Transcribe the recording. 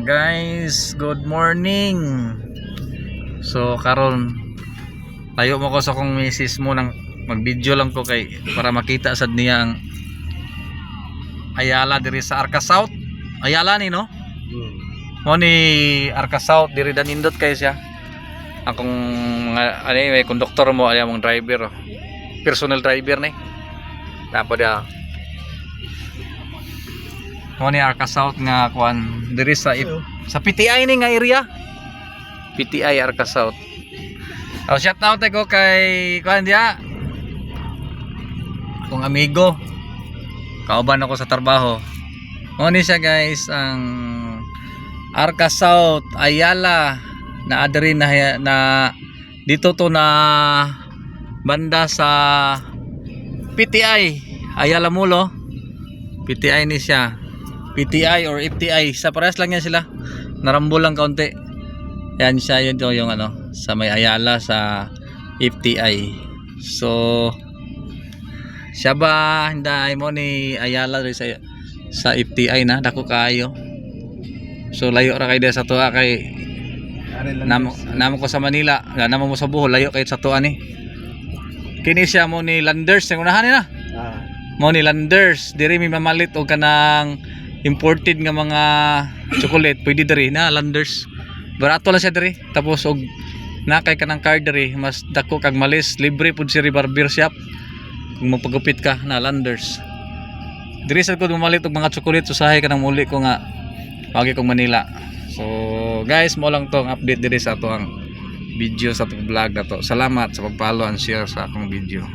Guys, good morning. So karon tayo mo ko sa kong misis mo nang mag-video lang ko kay para makita sad niya ang Ayala diri sa Arca South. Ayala ni no? Mo ni Arca South diri dan indot kay siya. Akong mga may konduktor mo ay mong driver. Personal driver ni. Tapos dia mo ni Arca South nga kuan diri sa PTI ni nga area. PTI Arca South. Oh, shout out ko kay kuan dia. Akong amigo. Kauban ako sa trabaho. Mo ni siya guys ang Arca South Ayala na adiri na dito to na banda sa PTI Ayala Mulo. PTI ni siya. PTI or FTI sa parehas lang yan sila. Narambol lang kaunti. Yan siya yun to, yung ano sa may Ayala sa FTI. So siya ba hinday mo ni Ayala sa FTI na dako kayo. So layo ra kay sa tuwa kay namo ko sa Manila, namo mo sa Bohol layo kay sa tuwa ni. Kini siya mo ni Landers ang unahan ni na. Mo ni Landers diri mi mamalit og kanang imported nga mga chocolate pwede diri na Landers. Barato lang siya diri tapos og nakay kanang card diri mas dako kag malis libre pud si barber shop. Kung magpagupit ka na Landers diri sad ko mamalit og mga chocolate usahay ka nang muli ko nga pagi kong Manila. So guys mo lang tong update diri sa ato ang video sa atong vlog na to. Salamat sa pag-follow and share sa akong video.